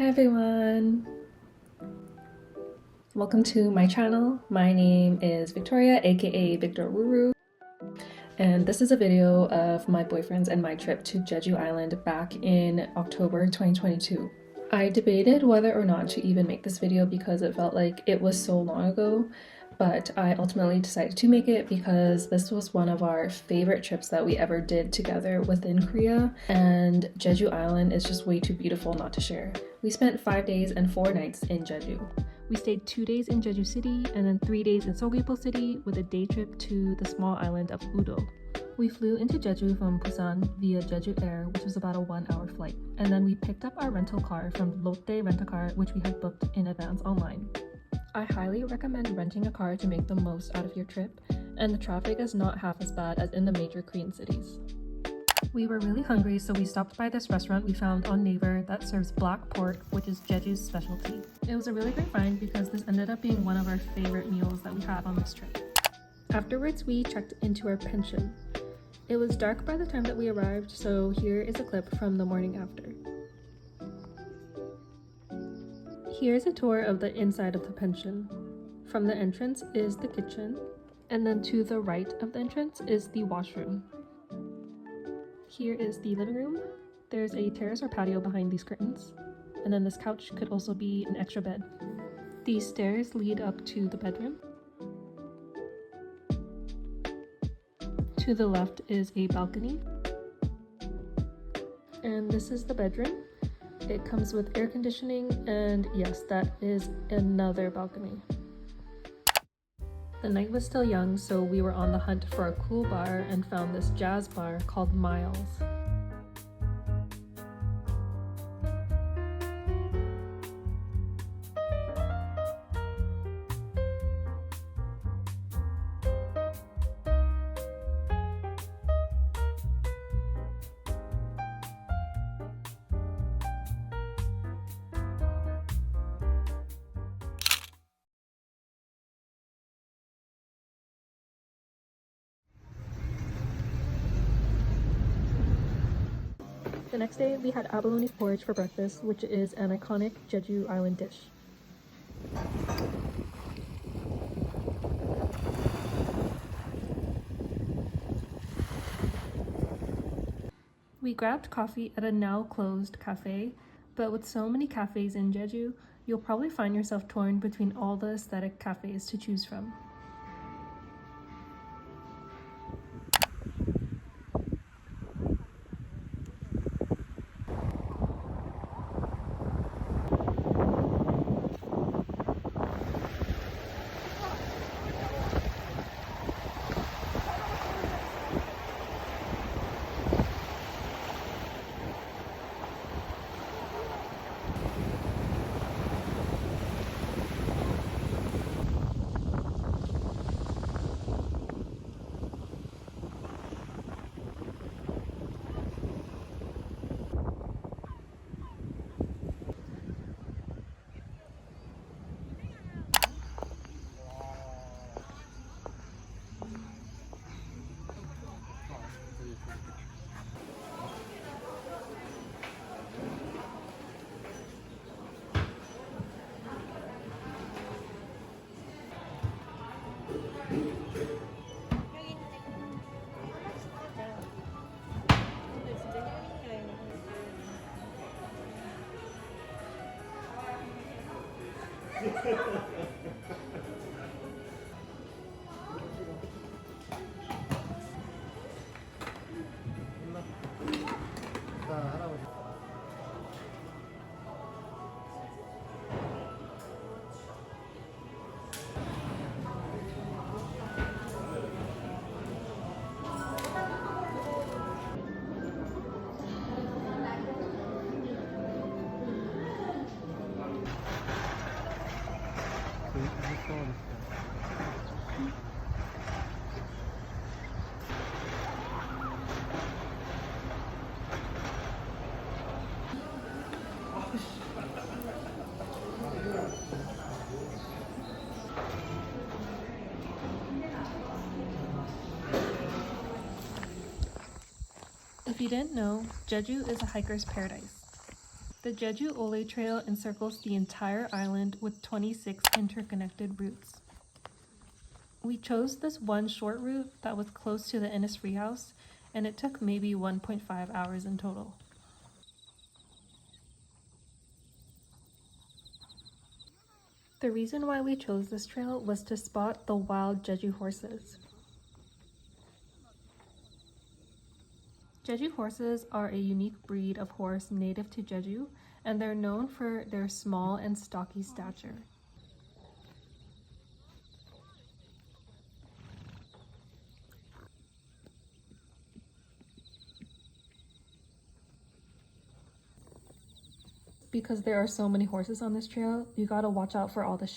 Hi everyone! Welcome to my channel. My name is Victoria, aka Victor Wuru, and this is a video of my boyfriend's and my trip to Jeju Island back in October 2022. I debated whether or not to even make this video because it felt like it was so long ago, but I ultimately decided to make it because this was one of our favorite trips that we ever did together within Korea, and Jeju Island is just way too beautiful not to share. We spent 5 days and 4 nights in Jeju. We stayed 2 days in Jeju City and then 3 days in Seogwipo City with a day trip to the small island of Udo. We flew into Jeju from Busan via Jeju Air, which was about a 1-hour flight, and then we picked up our rental car from Lotte Rent-A-Car, which we had booked in advance online. I highly recommend renting a car to make the most out of your trip, and the traffic is not half as bad as in the major Korean cities. We were really hungry, so we stopped by this restaurant we found on Naver that serves black pork, which is Jeju's specialty. It was a really great find because this ended up being one of our favorite meals that we had on this trip. Afterwards, we checked into our pension. It was dark by the time that we arrived, so here is a clip from the morning after. Here's a tour of the inside of the pension. From the entrance is the kitchen, and then to the right of the entrance is the washroom. Here is the living room. There's a terrace or patio behind these curtains, and then this couch could also be an extra bed. These stairs lead up to the bedroom. To the left is a balcony, and this is the bedroom. It comes with air conditioning, and yes, that is another balcony. The night was still young, so we were on the hunt for a cool bar and found this jazz bar called Miles. The next day, we had abalone porridge for breakfast, which is an iconic Jeju Island dish. We grabbed coffee at a now closed cafe, but with so many cafes in Jeju, you'll probably find yourself torn between all the aesthetic cafes to choose from. If you didn't know, Jeju is a hiker's paradise. The Jejuol레 Trail encircles the entire island with 26 interconnected routes. We chose this one short route that was close to the Innisfree house, and it took maybe 1.5 hours in total. The reason why we chose this trail was to spot the wild Jeju horses. Jeju horses are a unique breed of horse native to Jeju, and they're known for their small and stocky stature. Because there are so many horses on this trail, you gotta watch out for all the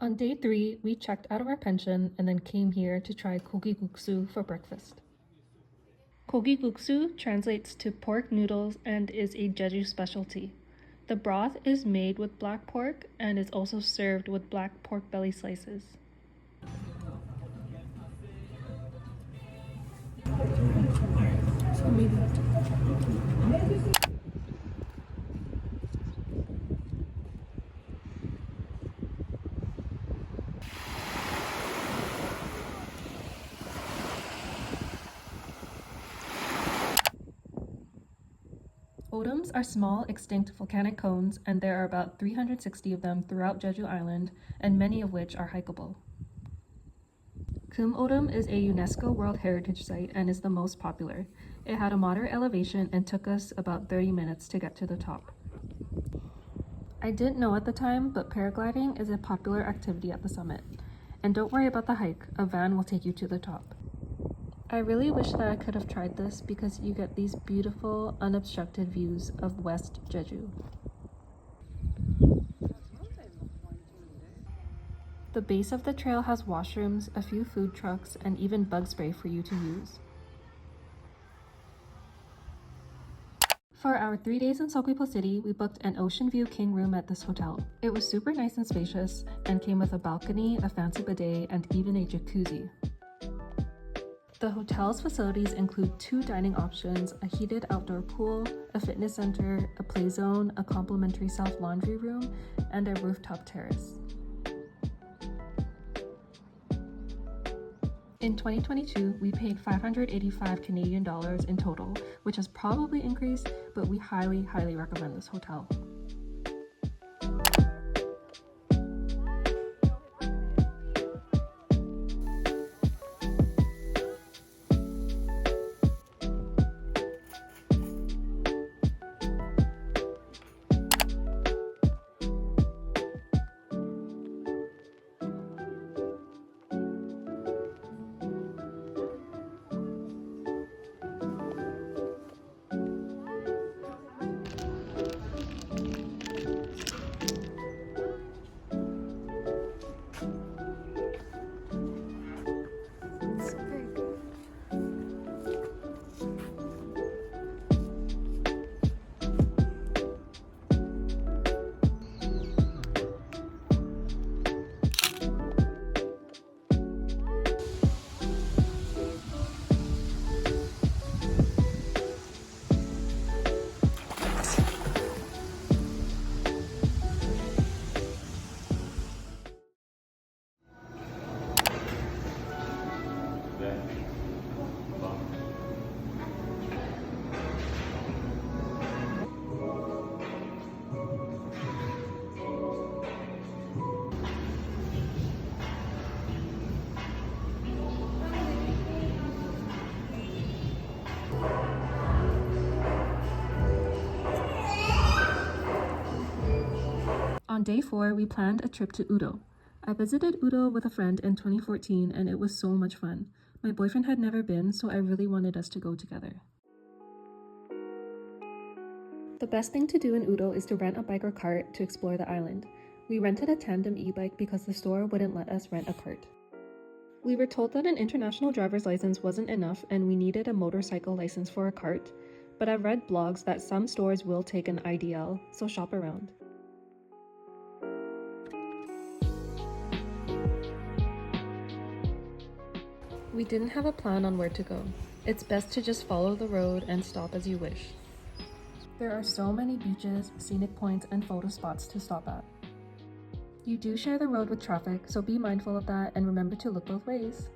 On day 3, we checked out of our pension and then came here to try guksu for breakfast. Guksu translates to pork noodles and is a Jeju specialty. The broth is made with black pork and is also served with black pork belly slices. Odums are small, extinct volcanic cones, and there are about 360 of them throughout Jeju Island, and many of which are hikeable. Odum is a UNESCO World Heritage Site and is the most popular. It had a moderate elevation and took us about 30 minutes to get to the top. I didn't know at the time, but paragliding is a popular activity at the summit. And don't worry about the hike, a van will take you to the top. I really wish that I could have tried this because you get these beautiful, unobstructed views of West Jeju. The base of the trail has washrooms, a few food trucks, and even bug spray for you to use. For our 3 days in Seogwipo City, we booked an ocean view king room at this hotel. It was super nice and spacious and came with a balcony, a fancy bidet, and even a jacuzzi. The hotel's facilities include 2 dining options, a heated outdoor pool, a fitness center, a play zone, a complimentary self-laundry room, and a rooftop terrace. In 2022, we paid 585 Canadian dollars in total, which has probably increased, but we highly recommend this hotel. On day 4, we planned a trip to Udo. I visited Udo with a friend in 2014 and it was so much fun. My boyfriend had never been, so I really wanted us to go together. The best thing to do in Udo is to rent a bike or cart to explore the island. We rented a tandem e-bike because the store wouldn't let us rent a cart. We were told that an international driver's license wasn't enough and we needed a motorcycle license for a cart, but I've read blogs that some stores will take an IDL, so shop around. We didn't have a plan on where to go. It's best to just follow the road and stop as you wish. There are so many beaches, scenic points, and photo spots to stop at. You do share the road with traffic, so be mindful of that and remember to look both ways.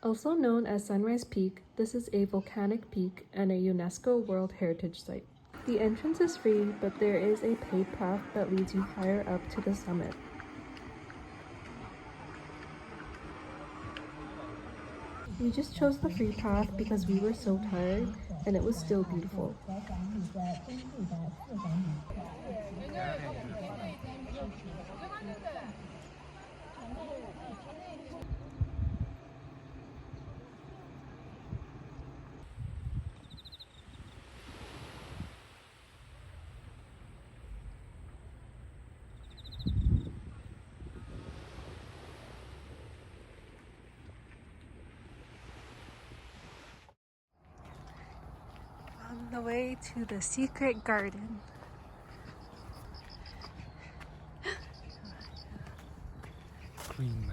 Also known as Sunrise Peak, this is a volcanic peak and a UNESCO World Heritage Site. The entrance is free, but there is a paid path that leads you higher up to the summit. We just chose the free path because we were so tired and it was still beautiful. On the way to the secret garden. Queen